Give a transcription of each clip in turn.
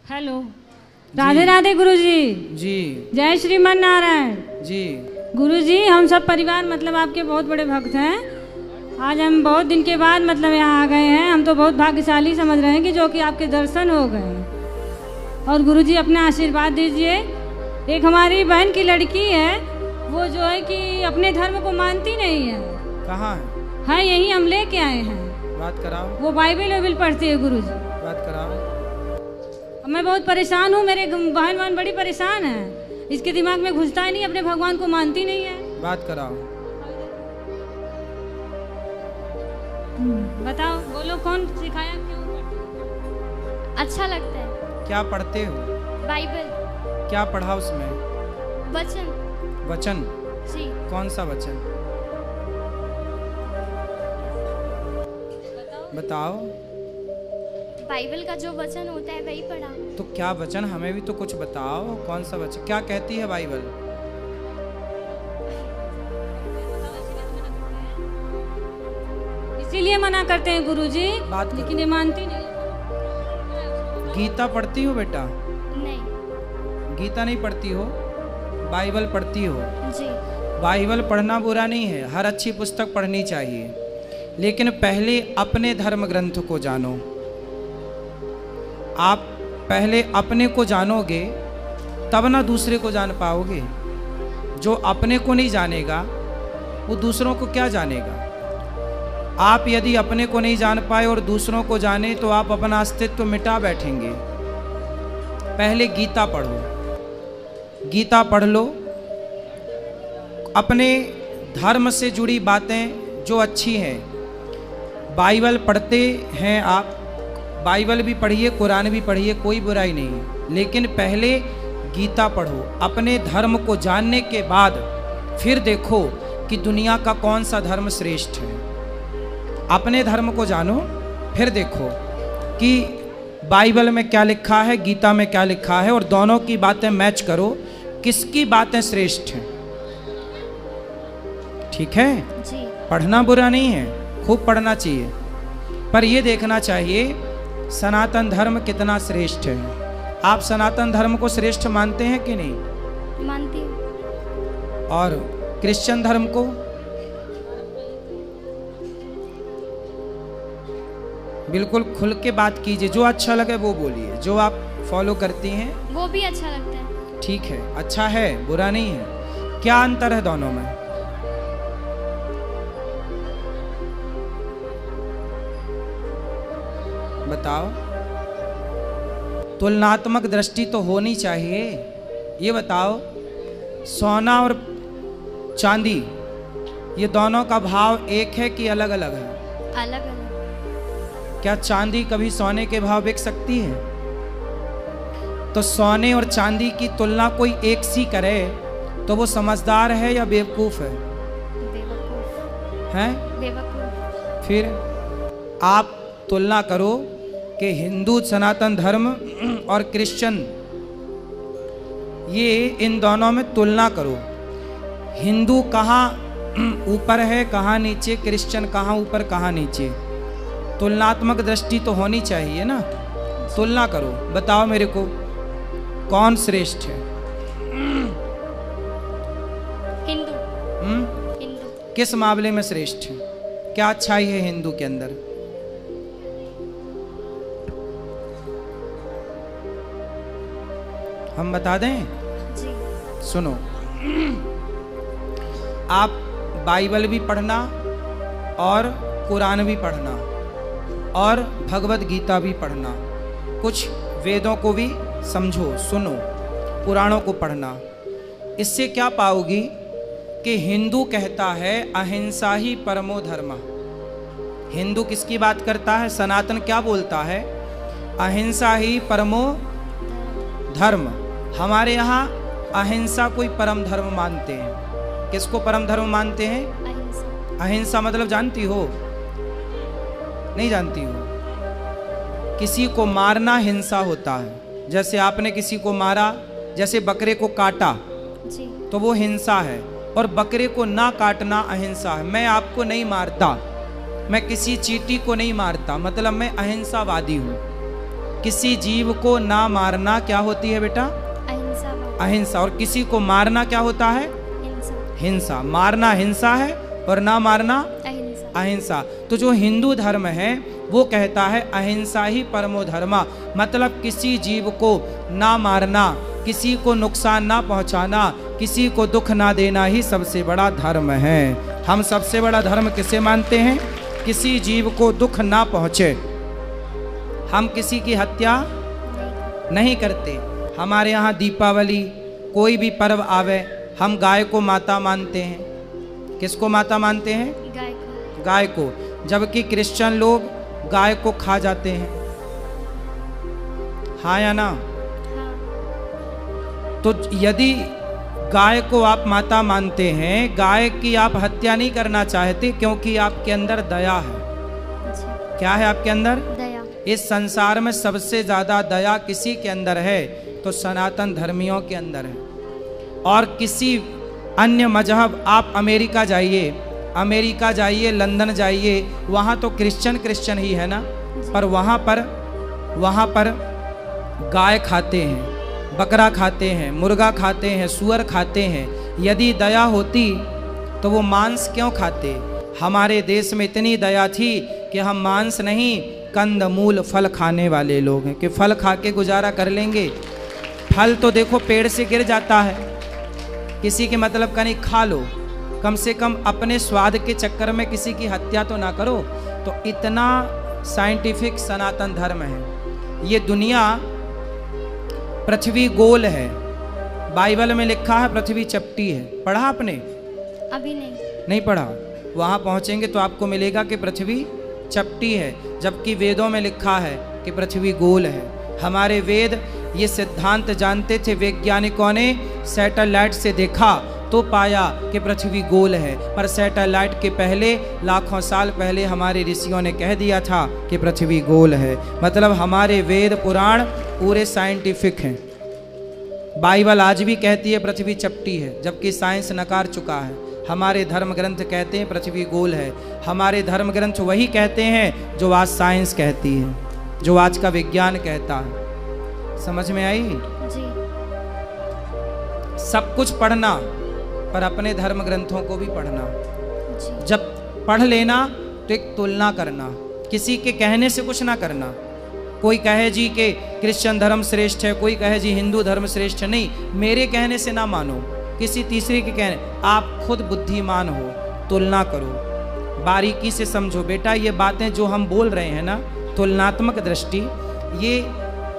Hello, Radhe Radhe गुरुजी। जी जय श्रीमन नारायण जी। गुरुजी, हम सब परिवार मतलब आपके बहुत बड़े भक्त हैं। आज हम बहुत दिन के बाद मतलब यहाँ आ गए हैं। हम तो बहुत भाग्यशाली समझ रहे हैं कि जो कि आपके दर्शन हो गए। और गुरुजी अपना आशीर्वाद दीजिए। एक हमारी बहन की लड़की है, वो जो है कि अपने धर्म को मानती नहीं है। कहाँ है? यही हम लेके आए हैं। बात कराओ। वो बाइबल पढ़ती है गुरुजी। बात कराओ। मैं बहुत परेशान हूँ, मेरे बहन बड़ी परेशान है। इसके दिमाग में घुसता ही नहीं, अपने भगवान को मानती नहीं है। बात कराओ। बताओ, बोलो कौन सिखाया, क्यों? अच्छा लगता है। क्या पढ़ते हो? बाइबल। क्या पढ़ा उसमें? वचन। वचन? जी। कौन सा वचन? बताओ। बाइबल का जो वचन होता है वही पढ़ा। तो क्या वचन, हमें भी तो कुछ बताओ। कौन सा वचन, क्या कहती है बाइबल? इसीलिए मना करते हैं गुरुजी, बात करो। लेकिन ये मानती नहीं। गीता पढ़ती हो बेटा? नहीं। गीता नहीं पढ़ती हो, बाइबल पढ़ती हो। जी। बाइबल पढ़ना बुरा नहीं है, हर अच्छी पुस्तक पढ़नी चाहिए, लेकिन पहले अपने धर्म ग्रंथ को जानो। आप पहले अपने को जानोगे तब ना दूसरे को जान पाओगे। जो अपने को नहीं जानेगा वो दूसरों को क्या जानेगा। आप यदि अपने को नहीं जान पाए और दूसरों को जाने तो आप अपना अस्तित्व मिटा बैठेंगे। पहले गीता पढ़ो, गीता पढ़ लो। अपने धर्म से जुड़ी बातें जो अच्छी हैं, बाइबल पढ़ते हैं आप, बाइबल भी पढ़िए, कुरान भी पढ़िए, कोई बुराई नहीं है, लेकिन पहले गीता पढ़ो। अपने धर्म को जानने के बाद फिर देखो कि दुनिया का कौन सा धर्म श्रेष्ठ है। अपने धर्म को जानो, फिर देखो कि बाइबल में क्या लिखा है, गीता में क्या लिखा है, और दोनों की बातें मैच करो, किसकी बातें श्रेष्ठ हैं। ठीक है? जी। पढ़ना बुरा नहीं है, खूब पढ़ना चाहिए, पर यह देखना चाहिए सनातन धर्म कितना श्रेष्ठ है। आप सनातन धर्म को श्रेष्ठ मानते हैं कि नहीं? मानती हूँ। और क्रिश्चियन धर्म को? बिल्कुल खुल के बात कीजिए, जो अच्छा लगे वो बोलिए। जो आप फॉलो करती हैं वो भी अच्छा लगता है। ठीक है, अच्छा है, बुरा नहीं है। क्या अंतर है दोनों में? बताओ। तुलनात्मक दृष्टि तो होनी चाहिए। ये बताओ, सोना और चांदी ये दोनों का भाव एक है कि अलग अलग है? अलग अलग। क्या चांदी कभी सोने के भाव बिक सकती है? तो सोने और चांदी की तुलना कोई एक सी करे तो वो समझदार है या बेवकूफ है? बेवकूफ। हैं? बेवकूफ। फिर आप तुलना करो कि हिंदू सनातन धर्म और क्रिश्चियन, ये इन दोनों में तुलना करो। हिंदू कहाँ ऊपर है, कहाँ नीचे, क्रिश्चियन कहाँ ऊपर कहाँ नीचे। तुलनात्मक दृष्टि तो होनी चाहिए ना। तुलना करो, बताओ मेरे को कौन श्रेष्ठ है? हिंदू। हिंदू। किस मामले में श्रेष्ठ है? क्या अच्छाई है हिंदू के अंदर? हम बता दें? जी। सुनो, आप बाइबल भी पढ़ना और कुरान भी पढ़ना और भगवत गीता भी पढ़ना। कुछ वेदों को भी समझो, सुनो, पुराणों को पढ़ना। इससे क्या पाओगी कि हिंदू कहता है अहिंसा ही परमो धर्म। हिंदू किसकी बात करता है? सनातन क्या बोलता है? अहिंसा ही परमो धर्म। हमारे यहाँ अहिंसा कोई परम धर्म मानते हैं। किसको परम धर्म मानते हैं? अहिंसा। अहिंसा मतलब जानती हो? नहीं जानती हो? किसी को मारना हिंसा होता है। जैसे आपने किसी को मारा, जैसे बकरे को काटा, जी। तो वो हिंसा है, और बकरे को ना काटना अहिंसा है। मैं आपको नहीं मारता, मैं किसी चींटी को नहीं मारता, मतलब मैं अहिंसावादी हूँ। किसी जीव को ना मारना क्या होती है बेटा? अहिंसा बाबा। अहिंसा। और किसी को मारना क्या होता है? हिंसा। हिंसा। मारना हिंसा है और ना मारना अहिंसा। अहिंसा। तो जो हिंदू धर्म है वो कहता है अहिंसा ही परमो धर्मा, मतलब किसी जीव को ना मारना, किसी को नुकसान ना पहुंचाना, किसी को दुख ना देना ही सबसे बड़ा धर्म है। हम सबसे बड़ा धर्म किसे मानते हैं? किसी जीव को दुख ना पहुंचे। हम किसी की हत्या नहीं करते। हमारे यहाँ दीपावली कोई भी पर्व आवे हम गाय को माता मानते हैं। किसको माता मानते हैं? गाय को। गाय को। जबकि क्रिश्चियन लोग गाय को खा जाते हैं। हाँ या ना? हाँ। तो यदि गाय को आप माता मानते हैं, गाय की आप हत्या नहीं करना चाहते क्योंकि आपके अंदर दया है। जी। क्या है आपके अंदर? दया। इस संसार में सबसे ज्यादा दया किसी के अंदर है तो सनातन धर्मियों के अंदर है। और किसी अन्य मजहब, आप अमेरिका जाइए, लंदन जाइए, वहाँ तो क्रिश्चियन ही है ना, पर वहाँ पर गाय खाते हैं, बकरा खाते हैं, मुर्गा खाते हैं, सुअर खाते हैं। यदि दया होती तो वो मांस क्यों खाते? हमारे देश में इतनी दया थी कि हम मांस नहीं, कंद मूल फल खाने वाले लोग हैं कि फल खा के गुजारा कर लेंगे। फल तो देखो पेड़ से गिर जाता है, किसी के मतलब का नहीं, खा लो। कम से कम अपने स्वाद के चक्कर में किसी की हत्या तो ना करो। तो इतना साइंटिफिक सनातन धर्म है। ये दुनिया, पृथ्वी गोल है, बाइबल में लिखा है पृथ्वी चपटी है। पढ़ा आपने? अभी नहीं पढ़ा। वहाँ पहुँचेंगे तो आपको मिलेगा कि पृथ्वी चपटी है, जबकि वेदों में लिखा है कि पृथ्वी गोल है। हमारे वेद ये सिद्धांत जानते थे। वैज्ञानिकों ने सैटेलाइट से देखा तो पाया कि पृथ्वी गोल है, पर सैटेलाइट के पहले लाखों साल पहले हमारे ऋषियों ने कह दिया था कि पृथ्वी गोल है। मतलब हमारे वेद पुराण पूरे साइंटिफिक हैं। बाइबल आज भी कहती है पृथ्वी चपटी है, जबकि साइंस नकार चुका है। हमारे धर्म ग्रंथ कहते हैं पृथ्वी गोल है। हमारे धर्म ग्रंथ वही कहते हैं जो आज साइंस कहती है, जो आज का विज्ञान कहता है। समझ में आई? जी। सब कुछ पढ़ना, पर अपने धर्म ग्रंथों को भी पढ़ना। जी। जब पढ़ लेना तो एक तुलना करना, किसी के कहने से कुछ ना करना। कोई कहे जी कि क्रिश्चियन धर्म श्रेष्ठ है, कोई कहे जी हिंदू धर्म श्रेष्ठ है, नहीं, मेरे कहने से ना मानो, किसी तीसरे के कहने। आप खुद बुद्धिमान हो, तुलना करो, बारीकी से समझो। बेटा ये बातें जो हम बोल रहे हैं ना, तुलनात्मक दृष्टि, ये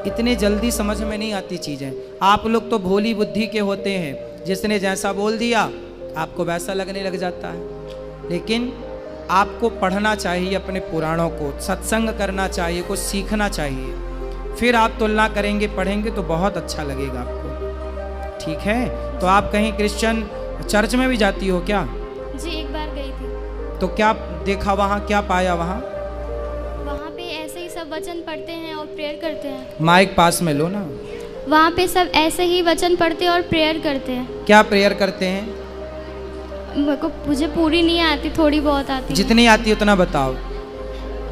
इतने जल्दी समझ में नहीं आती चीज़ें। आप लोग तो भोली बुद्धि के होते हैं, जिसने जैसा बोल दिया आपको वैसा लगने लग जाता है। लेकिन आपको पढ़ना चाहिए अपने पुराणों को, सत्संग करना चाहिए, कुछ सीखना चाहिए, फिर आप तुलना करेंगे, पढ़ेंगे तो बहुत अच्छा लगेगा आपको। ठीक है? तो आप कहीं क्रिश्चियन चर्च में भी जाती हो क्या? जी, एक बार गई थी। तो क्या देखा वहाँ, क्या पाया वहाँ? वहाँ पे ऐसे ही सब वचन पढ़ते हैं और प्रेयर करते हैं। माइक पास में लो ना। वहाँ पे सब ऐसे ही वचन पढ़ते और प्रेयर करते हैं। क्या प्रेयर करते हैं? मुझे पूरी नहीं आती, थोड़ी बहुत आती। जितनी आती उतना बताओ।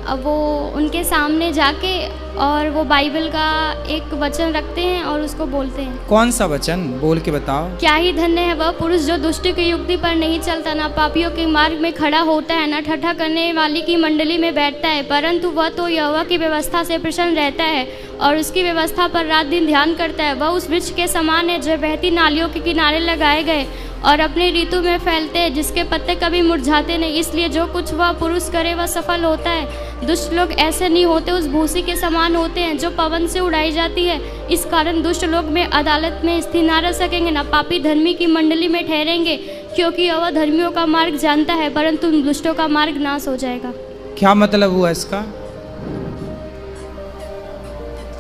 अब वो उनके सामने जाके और वो बाइबल का एक वचन रखते हैं और उसको बोलते हैं। कौन सा वचन बोल के बताओ। क्या ही धन्य है वह पुरुष जो दुष्ट की युक्ति पर नहीं चलता, ना पापियों के मार्ग में खड़ा होता है, ना ठट्ठा करने वाली की मंडली में बैठता है, परंतु वह तो यहोवा की व्यवस्था से प्रसन्न रहता है और उसकी व्यवस्था पर रात दिन ध्यान करता है। वह उस वृक्ष के समान है जो बहती नालियों के किनारे लगाए गए और अपने ऋतु में फैलते हैं, जिसके पत्ते कभी मुरझाते नहीं। इसलिए जो कुछ वह पुरुष करे वह सफल होता है। दुष्ट लोग ऐसे नहीं होते, उस भूसी के समान होते हैं जो पवन से उड़ाई जाती है। इस कारण दुष्ट लोग में अदालत में स्थिर न रह सकेंगे, ना पापी धर्मी की मंडली में ठहरेंगे, क्योंकि वह धर्मियों का मार्ग जानता है, परंतु दुष्टों का मार्ग नाश हो जाएगा। क्या मतलब हुआ इसका?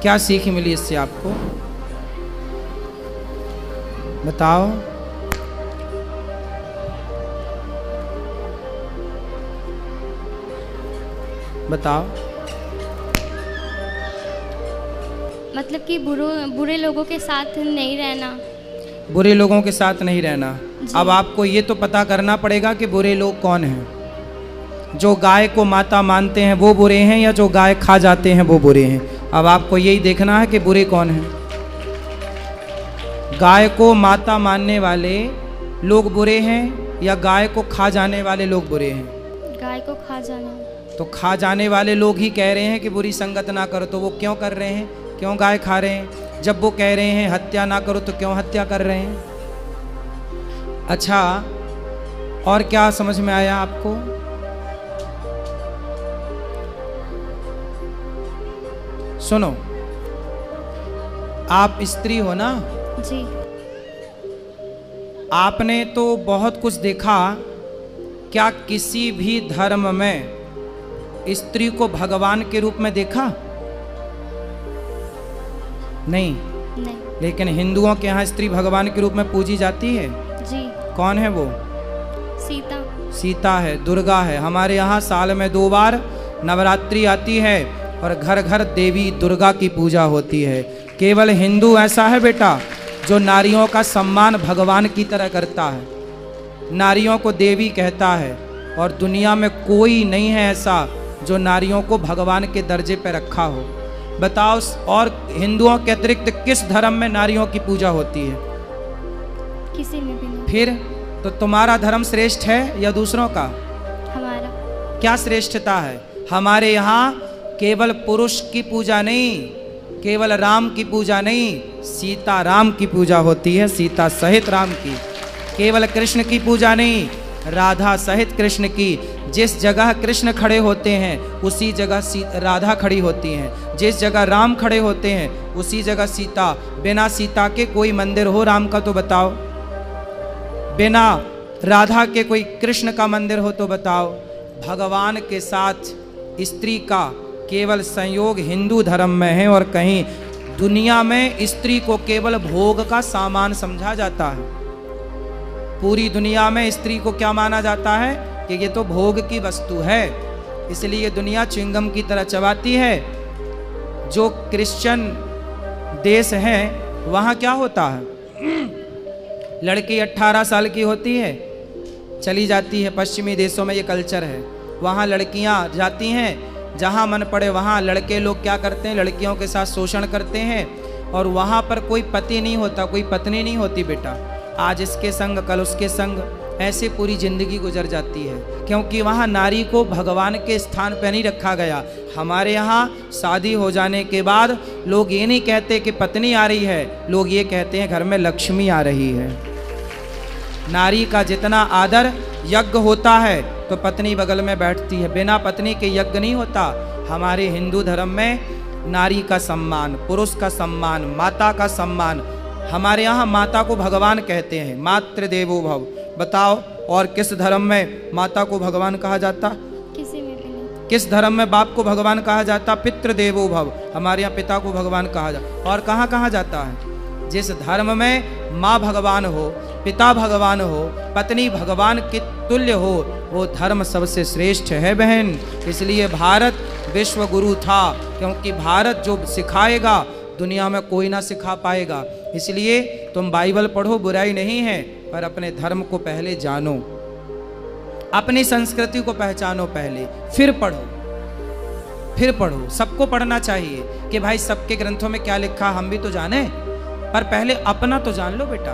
क्या सीख मिली इससे आपको? बताओ। बताओ। मतलब कि बुरे लोगों के साथ नहीं रहना। बुरे लोगों के साथ नहीं रहना। अब आपको ये तो पता करना पड़ेगा कि बुरे लोग कौन हैं। जो गाय को माता मानते हैं वो बुरे हैं, या जो गाय खा जाते हैं वो बुरे हैं? अब आपको यही देखना है कि बुरे कौन हैं। गाय को माता मानने वाले लोग बुरे हैं या गाय को खा जाने वाले लोग बुरे हैं? गाय को खा जाना। तो खा जाने वाले लोग ही कह रहे हैं कि बुरी संगत ना करो, तो वो क्यों कर रहे हैं? क्यों गाय खा रहे हैं? जब वो कह रहे हैं हत्या ना करो तो क्यों हत्या कर रहे हैं? अच्छा, और क्या समझ में आया आपको? सुनो, आप स्त्री हो ना? जी। आपने तो बहुत कुछ देखा। क्या किसी भी धर्म में स्त्री को भगवान के रूप में देखा? नहीं। नहीं। लेकिन हिंदुओं के यहाँ स्त्री भगवान के रूप में पूजी जाती है। जी। कौन है वो? सीता। सीता है, दुर्गा है। हमारे यहाँ साल में 2 बार नवरात्रि आती है और घर घर देवी दुर्गा की पूजा होती है। केवल हिंदू ऐसा है बेटा जो नारियों का सम्मान भगवान की तरह करता है, नारियों को देवी कहता है, और दुनिया में कोई नहीं है ऐसा जो नारियों को भगवान के दर्जे पर रखा हो। बताओ, और हिंदुओं के अतिरिक्त किस धर्म में नारियों की पूजा होती है? किसी में भी नहीं। फिर तो तुम्हारा धर्म श्रेष्ठ है या दूसरों का? हमारा। क्या श्रेष्ठता है? हमारे यहाँ केवल पुरुष की पूजा नहीं, केवल राम की पूजा नहीं, सीता राम की पूजा होती है, सीता सहित राम की। केवल कृष्ण की पूजा नहीं, राधा सहित कृष्ण की। जिस जगह कृष्ण खड़े होते हैं उसी जगह राधा खड़ी होती हैं, जिस जगह राम खड़े होते हैं उसी जगह सीता। बिना सीता के कोई मंदिर हो राम का तो बताओ, बिना राधा के कोई कृष्ण का मंदिर हो तो बताओ। भगवान के साथ स्त्री का केवल संयोग हिंदू धर्म में है, और कहीं दुनिया में स्त्री को केवल भोग का सामान समझा जाता है। पूरी दुनिया में स्त्री को क्या माना जाता है कि ये तो भोग की वस्तु है, इसलिए दुनिया च्युइंगम की तरह चबाती है। जो क्रिश्चियन देश हैं वहाँ क्या होता है, लड़की 18 साल की होती है चली जाती है। पश्चिमी देशों में ये कल्चर है, वहाँ लड़कियाँ जाती हैं जहाँ मन पड़े वहाँ। लड़के लोग क्या करते हैं, लड़कियों के साथ शोषण करते हैं, और वहाँ पर कोई पति नहीं होता, कोई पत्नी नहीं होती बेटा। आज इसके संग कल उसके संग, ऐसे पूरी जिंदगी गुजर जाती है, क्योंकि वहाँ नारी को भगवान के स्थान पर नहीं रखा गया। हमारे यहाँ शादी हो जाने के बाद लोग ये नहीं कहते कि पत्नी आ रही है, लोग ये कहते हैं घर में लक्ष्मी आ रही है। नारी का जितना आदर यज्ञ होता है तो पत्नी बगल में बैठती है, बिना पत्नी के यज्ञ नहीं होता। हमारे हिंदू धर्म में नारी का सम्मान, पुरुष का सम्मान, माता का सम्मान। हमारे यहाँ माता को भगवान कहते हैं, मातृ देवो भव। बताओ, और किस धर्म में माता को भगवान कहा जाता? किसी में भी नहीं। किस धर्म में बाप को भगवान कहा जाता? पितृ देवो भव। हमारे यहाँ पिता को भगवान कहा जाता। और कहाँ कहा जाता है? जिस धर्म में माँ भगवान हो, पिता भगवान हो, पत्नी भगवान के तुल्य हो, वो धर्म सबसे श्रेष्ठ है बहन। इसलिए भारत विश्व गुरु था, क्योंकि भारत जो सिखाएगा दुनिया में कोई ना सिखा पाएगा। इसलिए तुम बाइबल पढ़ो, बुराई नहीं है, पर अपने धर्म को पहले जानो, अपनी संस्कृति को पहचानो पहले, फिर पढ़ो, फिर पढ़ो। सबको पढ़ना चाहिए कि भाई सबके ग्रंथों में क्या लिखा हम भी तो जाने, पर पहले अपना तो जान लो बेटा।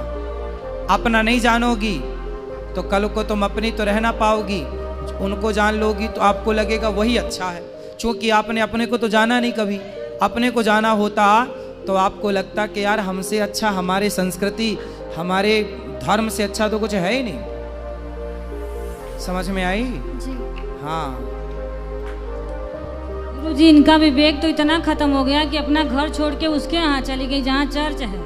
अपना नहीं जानोगी तो कल को तुम अपनी तो रह ना पाओगी, उनको जान लोगी तो आपको लगेगा वही अच्छा है, क्योंकि आपने अपने को तो जाना नहीं कभी। अपने को जाना होता तो आपको लगता कि यार हमसे अच्छा, हमारे संस्कृति, हमारे धर्म से अच्छा तो कुछ है ही नहीं। समझ में आई? जी। हाँ गुरुजी, इनका विवेक तो इतना खत्म हो गया कि अपना घर छोड़ के उसके यहाँ चली गई जहाँ चर्च है।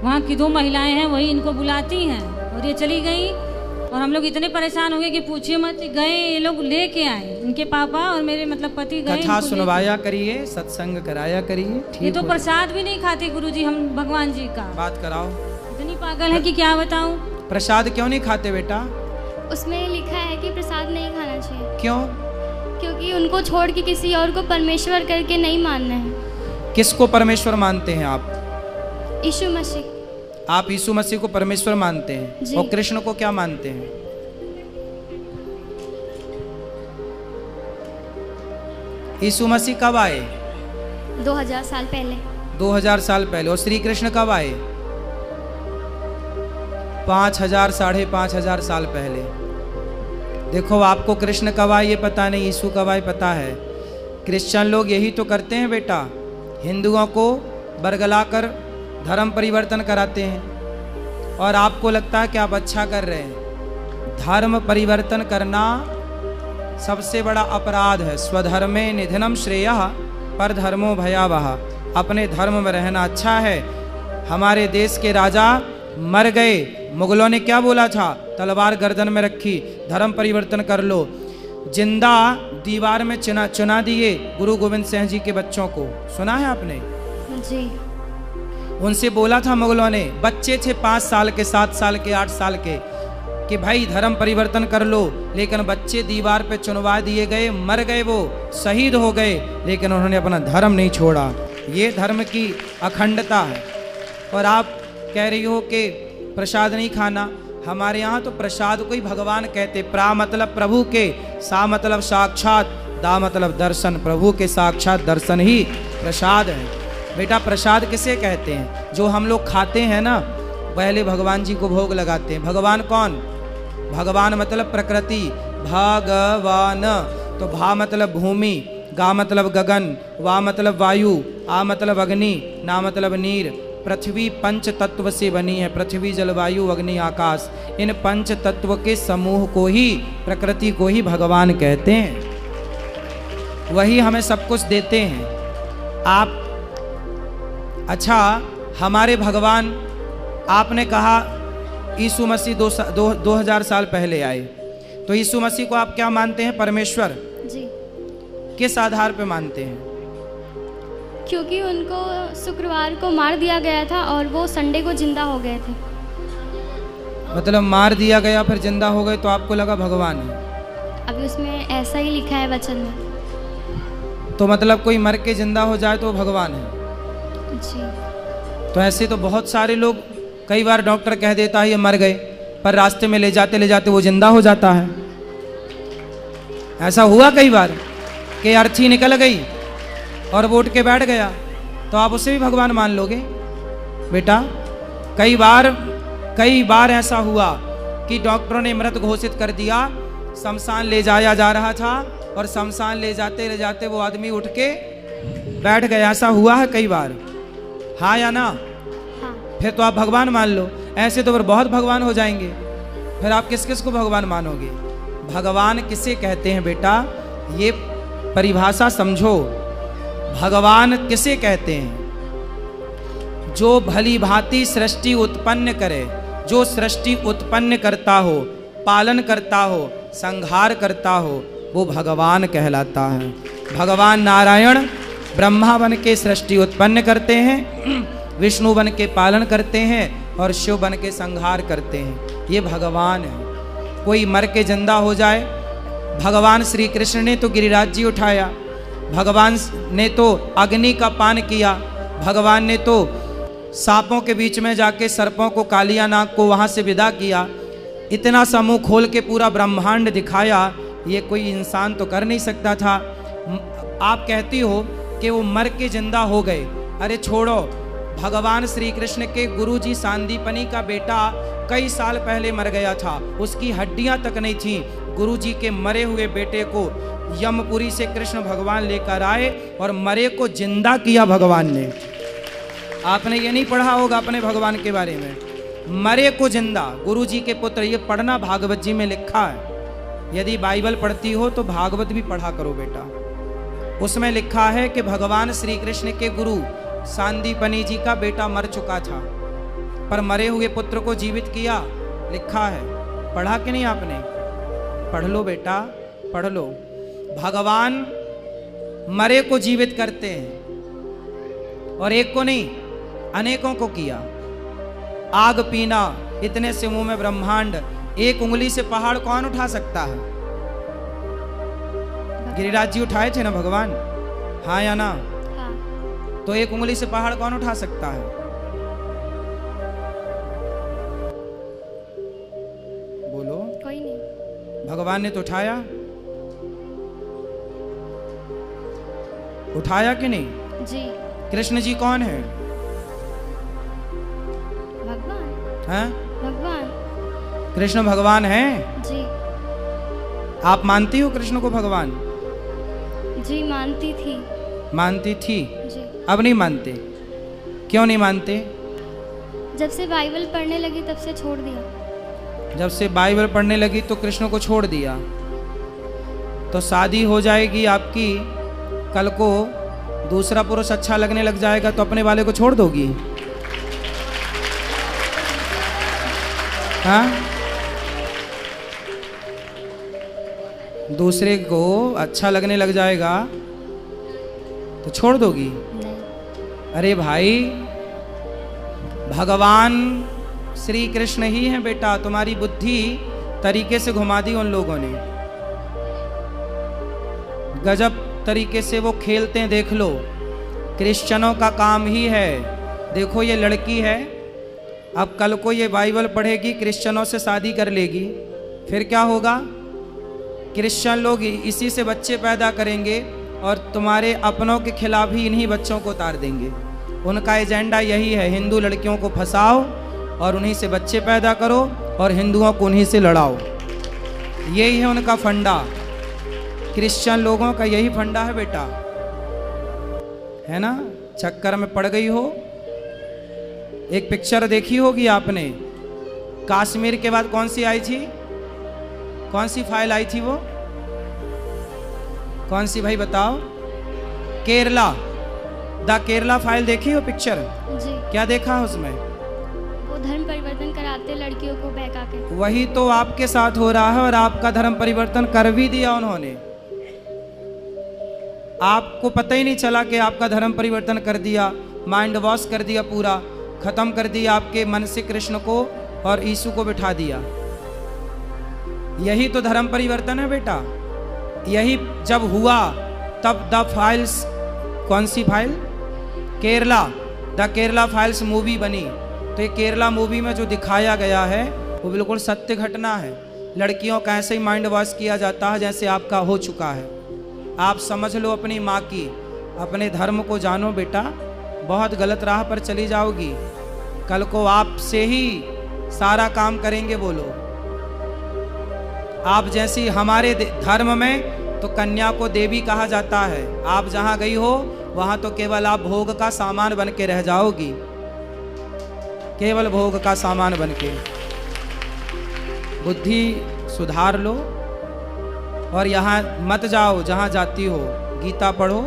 वहाँ की 2 महिलाएं हैं, वही इनको बुलाती हैं, और ये चली गई। और हम लोग इतने परेशान हो गए कि पूछिए मत। गए ये लोग लेके आए, इनके पापा और मेरे मतलब पति गए। कथा सुनवाया करिए, सत्संग कराया करिए। ये तो प्रसाद भी नहीं खाते गुरुजी हम भगवान जी का। बात कराओ। इतनी पागल है कि क्या बताऊं। प्रसाद क्यों नहीं खाते बेटा? उसमें लिखा है कि प्रसाद नहीं खाना चाहिए। क्यों? क्योंकि उनको छोड़ के किसी और को परमेश्वर करके नहीं मानना है। किसको परमेश्वर मानते हैं आप? यीशु मसीह। आप यीशु मसीह को परमेश्वर मानते हैं, जी। और कृष्ण को क्या मानते हैं? यीशु मसीह कब आए? 2000 साल पहले। 2000 साल पहले। और श्री कृष्ण कब आए? 5000 साढ़े 5000 साल पहले। देखो आपको कृष्ण कब आए ये पता नहीं, यीशु कब आए पता है। क्रिश्चियन लोग यही तो करते हैं बेटा, हिंदुओं को बरगलाकर धर्म परिवर्तन कराते हैं और आपको लगता है कि आप अच्छा कर रहे हैं। धर्म परिवर्तन करना सबसे बड़ा अपराध है। स्वधर्मे निधनम श्रेयः पर धर्मो भयावह। अपने धर्म में रहना अच्छा है। हमारे देश के राजा मर गए, मुगलों ने क्या बोला था? तलवार गर्दन में रखी, धर्म परिवर्तन कर लो। जिंदा दीवार में चुना दिए गुरु गोविंद सिंह जी के बच्चों को, सुना है आपने? जी। उनसे बोला था मुगलों ने, बच्चे थे 5 साल के, 7 साल के, 8 साल के, कि भाई धर्म परिवर्तन कर लो। लेकिन बच्चे दीवार पे चुनवा दिए गए, मर गए, वो शहीद हो गए, लेकिन उन्होंने अपना धर्म नहीं छोड़ा। ये धर्म की अखंडता है। और आप कह रही हो कि प्रसाद नहीं खाना। हमारे यहाँ तो प्रसाद को ही भगवान कहते। प्रा मतलब प्रभु के, सा मतलब साक्षात, दा मतलब दर्शन। प्रभु के साक्षात दर्शन ही प्रसाद है। बेटा प्रसाद किसे कहते हैं? जो हम लोग खाते हैं ना, पहले भगवान जी को भोग लगाते हैं। भगवान कौन? भगवान मतलब प्रकृति, भगवान। तो भा मतलब भूमि, गा मतलब गगन, वा मतलब वायु, आ मतलब अग्नि, ना मतलब नीर। पृथ्वी पंच तत्व से बनी है। पृथ्वी, जल, वायु, अग्नि, आकाश। इन पंच तत्व के समूह को ही, प्रकृति को ही भगवान कहते हैं। वही हमें सब कुछ देते हैं। आप अच्छा, हमारे भगवान, आपने कहा यीशु मसीह 2000 साल पहले आए, तो यीशु मसीह को आप क्या मानते हैं? परमेश्वर। जी। किस आधार पे मानते हैं? क्योंकि उनको शुक्रवार को मार दिया गया था और वो संडे को जिंदा हो गए थे। मतलब मार दिया गया फिर जिंदा हो गए, तो आपको लगा भगवान है? अभी उसमें ऐसा ही लिखा है वचन में। तो मतलब कोई मर के जिंदा हो जाए तो वो भगवान है? जी। तो ऐसे तो बहुत सारे लोग, कई बार डॉक्टर कह देता है ये मर गए, पर रास्ते में ले जाते वो जिंदा हो जाता है। ऐसा हुआ कई बार कि अर्थी निकल गई और वो उठ के बैठ गया, तो आप उसे भी भगवान मान लोगे? बेटा कई बार ऐसा हुआ कि डॉक्टरों ने मृत घोषित कर दिया, शमशान ले जाया जा रहा था और शमशान ले जाते वो आदमी उठ के बैठ गया। ऐसा हुआ है कई बार, हाँ या ना? हाँ। फिर तो आप भगवान मान लो। ऐसे तो फिर बहुत भगवान हो जाएंगे। फिर आप किस किस को भगवान मानोगे? भगवान किसे कहते हैं बेटा? ये परिभाषा समझो। भगवान किसे कहते हैं? जो भली भांति सृष्टि उत्पन्न करे, जो सृष्टि उत्पन्न करता हो, पालन करता हो, संहार करता हो, वो भगवान कहलाता है। भगवान नारायण ब्रह्मा बन के सृष्टि उत्पन्न करते हैं, विष्णु बन के पालन करते हैं और शिव बन के संहार करते हैं। ये भगवान है। कोई मर के जिंदा हो जाए, भगवान श्री कृष्ण ने तो गिरिराज जी उठाया, भगवान ने तो अग्नि का पान किया, भगवान ने तो सांपों के बीच में जाके सर्पों को, कालिया नाग को वहाँ से विदा किया। इतना सा मुंह खोल के पूरा ब्रह्मांड दिखाया, ये कोई इंसान तो कर नहीं सकता था। आप कहती हो कि वो मर के जिंदा हो गए। अरे छोड़ो, भगवान श्री कृष्ण के गुरुजी सांदीपनी का बेटा कई साल पहले मर गया था, उसकी हड्डियां तक नहीं थी। गुरुजी के मरे हुए बेटे को यमपुरी से कृष्ण भगवान लेकर आए और मरे को जिंदा किया भगवान ने। आपने ये नहीं पढ़ा होगा अपने भगवान के बारे में, मरे को जिंदा, गुरुजी के पुत्र। ये पढ़ना, भागवत जी में लिखा है। यदि बाइबल पढ़ती हो तो भागवत भी पढ़ा करो बेटा। उसमें लिखा है कि भगवान श्री कृष्ण के गुरु सांदीपनी जी का बेटा मर चुका था, पर मरे हुए पुत्र को जीवित किया। लिखा है, पढ़ा कि नहीं आपने? पढ़ लो बेटा, पढ़ लो। भगवान मरे को जीवित करते हैं, और एक को नहीं, अनेकों को किया। आग पीना, इतने से मुंह में ब्रह्मांड। एक उंगली से पहाड़ कौन उठा सकता है? गिरिराज जी उठाए थे ना भगवान, हाँ या ना? हाँ। तो एक उंगली से पहाड़ कौन उठा सकता है? बोलो। कोई नहीं। भगवान ने तो उठाया, उठाया कि नहीं? जी। कृष्ण जी कौन है? भगवान। हैं? भगवान। कृष्ण भगवान है? जी। आप मानती हो कृष्ण को भगवान? जी मानती थी। मानती थी, जी। अब नहीं मानते? क्यों नहीं मानते? जब से बाइबल पढ़ने लगी तब से छोड़ दिया। जब से बाइबल पढ़ने लगी तो कृष्ण को छोड़ दिया। तो शादी हो जाएगी आपकी, कल को दूसरा पुरुष अच्छा लगने लग जाएगा तो अपने वाले को छोड़ दोगी? हाँ? दूसरे को अच्छा लगने लग जाएगा तो छोड़ दोगी? नहीं। अरे भाई, भगवान श्री कृष्ण ही हैं बेटा। तुम्हारी बुद्धि तरीके से घुमा दी उन लोगों ने। गजब तरीके से वो खेलते हैं, देख लो। क्रिश्चियनों का काम ही है। देखो ये लड़की है, अब कल को ये बाइबल पढ़ेगी, क्रिश्चियनों से शादी कर लेगी, फिर क्या होगा? क्रिश्चियन लोग इसी से बच्चे पैदा करेंगे और तुम्हारे अपनों के खिलाफ ही इन्हीं बच्चों को उतार देंगे। उनका एजेंडा यही है, हिंदू लड़कियों को फंसाओ और उन्हीं से बच्चे पैदा करो और हिंदुओं को उन्हीं से लड़ाओ। यही है उनका फंडा। क्रिश्चियन लोगों का यही फंडा है बेटा, है ना? चक्कर में पड़ गई हो। एक पिक्चर देखी होगी आपने, कश्मीर के बाद कौन सी आई थी? कौन सी फाइल आई थी वो? कौन सी भाई बताओ? केरला, द केरला फाइल देखी हो पिक्चर? जी। क्या देखा उसमें? वो धर्म परिवर्तन कराते लड़कियों को बहका के। वही तो आपके साथ हो रहा है और आपका धर्म परिवर्तन कर भी दिया उन्होंने। आपको पता ही नहीं चला कि आपका धर्म परिवर्तन कर दिया, माइंड वॉश कर दिया, पूरा खत्म कर दिया आपके मन से कृष्ण को और यीशु को बिठा दिया। यही तो धर्म परिवर्तन है बेटा। यही जब हुआ तब द फाइल्स, कौन सी file? Kerala, the Kerala files movie बनी। तो ये केरला मूवी में जो दिखाया गया है वो बिल्कुल सत्य घटना है। लड़कियों का ऐसे ही माइंड वॉश किया जाता है जैसे आपका हो चुका है। आप समझ लो अपनी माँ की, अपने धर्म को जानो बेटा, बहुत गलत राह पर चली जाओगी। कल को आपसे ही सारा काम करेंगे वो लोग। आप जैसी हमारे धर्म में तो कन्या को देवी कहा जाता है। आप जहाँ गई हो वहाँ तो केवल आप भोग का सामान बन के रह जाओगी, केवल भोग का सामान बन के। बुद्धि सुधार लो और यहाँ मत जाओ जहाँ जाती हो। गीता पढ़ो,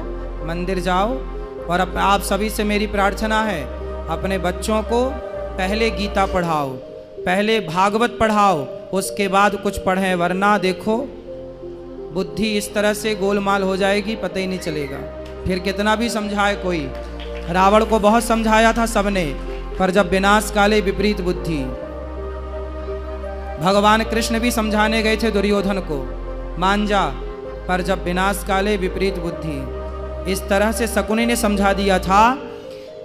मंदिर जाओ। और आप सभी से मेरी प्रार्थना है, अपने बच्चों को पहले गीता पढ़ाओ, पहले भागवत पढ़ाओ, उसके बाद कुछ पढ़ें, वरना देखो बुद्धि इस तरह से गोलमाल हो जाएगी, पता ही नहीं चलेगा। फिर कितना भी समझाए कोई। रावण को बहुत समझाया था सबने, पर जब विनाश काले विपरीत बुद्धि। भगवान कृष्ण भी समझाने गए थे दुर्योधन को, मान जा, पर जब विनाश काले विपरीत बुद्धि। इस तरह से शकुनी ने समझा दिया था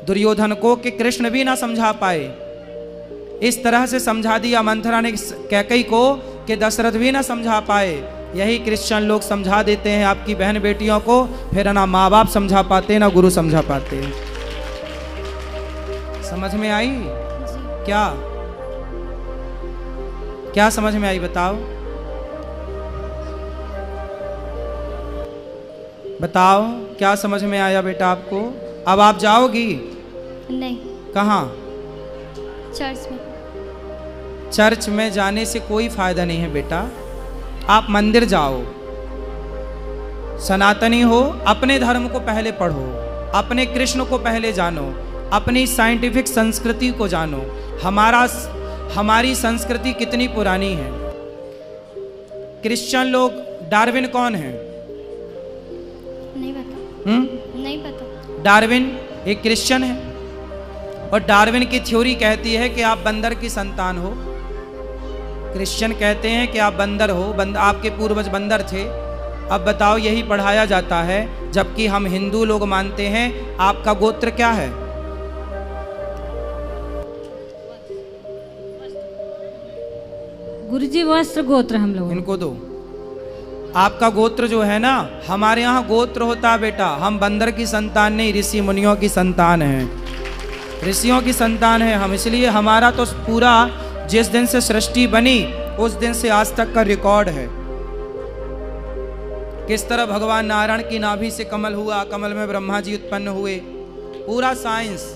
दुर्योधन को कि कृष्ण भी ना समझा पाए। इस तरह से समझा दिया मंथरा ने कैकेयी को कि दशरथ भी ना समझा पाए। यही क्रिश्चियन लोग समझा देते हैं आपकी बहन बेटियों को, फिर ना माँ बाप समझा पाते ना गुरु समझा पाते। समझ में आई? जी। क्या क्या समझ में आई बताओ? बताओ क्या समझ में आया बेटा आपको? अब आप जाओगी? नहीं। कहाँ? चर्च में। चर्च में जाने से कोई फायदा नहीं है बेटा। आप मंदिर जाओ। सनातनी हो, अपने धर्म को पहले पढ़ो, अपने कृष्ण को पहले जानो, अपनी साइंटिफिक संस्कृति को जानो। हमारी संस्कृति कितनी पुरानी है। क्रिश्चियन लोग, डार्विन कौन है? नहीं पता। नहीं पता। डार्विन एक क्रिश्चियन है और डार्विन की थ्योरी कहती है कि आप बंदर की संतान हो। क्रिश्चियन कहते हैं कि आप बंदर हो, आपके पूर्वज बंदर थे। अब बताओ, यही पढ़ाया जाता है, जबकि हम हिंदू लोग मानते हैं। आपका गोत्र क्या है? गुरुजी वस्त्र गोत्र हम लोग। इनको दो। आपका गोत्र जो है ना, हमारे यहाँ गोत्र होता है बेटा, हम बंदर की संतान नहीं, ऋषि मुनियों की संतान हैं, ऋषियों की संतान है हम। इसलिए हमारा तो पूरा जिस दिन से सृष्टि बनी उस दिन से आज तक का रिकॉर्ड है। किस तरह भगवान नारायण की नाभि से कमल हुआ, कमल में ब्रह्मा जी उत्पन्न हुए, पूरा साइंस।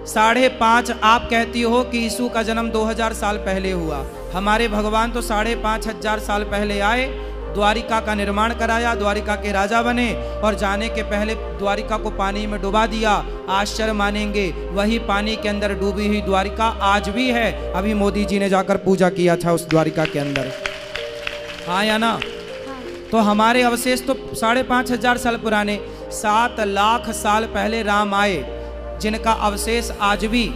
5.5 आप कहती हो कि यीशु का जन्म 2000 साल पहले हुआ, हमारे भगवान तो 5,500 साल पहले आए, द्वारिका का निर्माण कराया, द्वारिका के राजा बने और जाने के पहले द्वारिका को पानी में डुबा दिया। आश्चर्य मानेंगे, वही पानी के अंदर डूबी हुई द्वारिका आज भी है। अभी मोदी जी ने जाकर पूजा किया था उस द्वारिका के अंदर, हाँ या ना? तो हमारे अवशेष तो 5,500 साल पुराने, 7 लाख साल पहले राम आए, जिनका अवशेष आज भी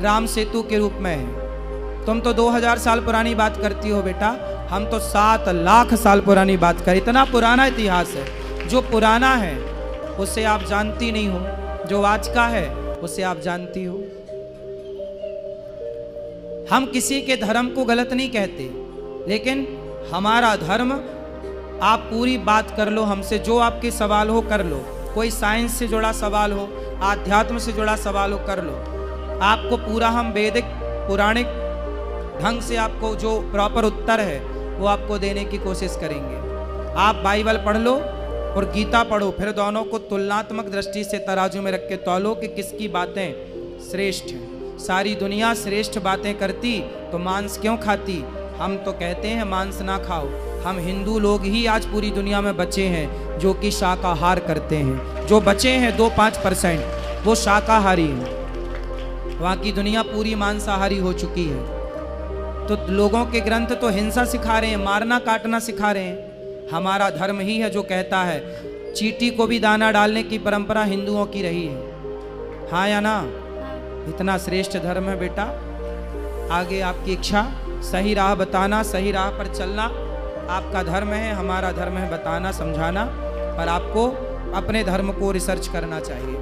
राम सेतु के रूप में है। तुम तो 2000 साल पुरानी बात करती हो बेटा, हम तो 7 लाख साल पुरानी बात कर। इतना पुराना इतिहास है, जो पुराना है उसे आप जानती नहीं हो, जो आज का है उसे आप जानती हो। हम किसी के धर्म को गलत नहीं कहते, लेकिन हमारा धर्म, आप पूरी बात कर लो हमसे, जो आपके सवाल हो कर लो, कोई साइंस से जुड़ा सवाल हो, आध्यात्म से जुड़ा सवाल हो कर लो, आपको पूरा हम वैदिक पौराणिक ढंग से आपको जो प्रॉपर उत्तर है वो आपको देने की कोशिश करेंगे। आप बाइबल पढ़ लो और गीता पढ़ो, फिर दोनों को तुलनात्मक दृष्टि से तराजू में रख के तौलो कि किसकी बातें श्रेष्ठ हैं। सारी दुनिया श्रेष्ठ बातें करती तो मांस क्यों खाती? हम तो कहते हैं मांस ना खाओ। हम हिंदू लोग ही आज पूरी दुनिया में बचे हैं जो कि शाकाहार करते हैं। जो बचे हैं 2-5% वो शाकाहारी हैं, बाकी दुनिया पूरी मांसाहारी हो चुकी है। तो लोगों के ग्रंथ तो हिंसा सिखा रहे हैं, मारना काटना सिखा रहे हैं। हमारा धर्म ही है जो कहता है चींटी को भी दाना डालने की परंपरा हिंदुओं की रही है, हाँ या ना? इतना श्रेष्ठ धर्म है बेटा। आगे आपकी इच्छा, सही राह बताना, सही राह पर चलना आपका धर्म है, हमारा धर्म है बताना समझाना, पर आपको अपने धर्म को रिसर्च करना चाहिए।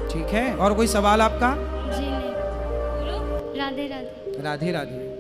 ठीक है, और कोई सवाल आपका? जी नहीं। राधे राधे। राधे राधे।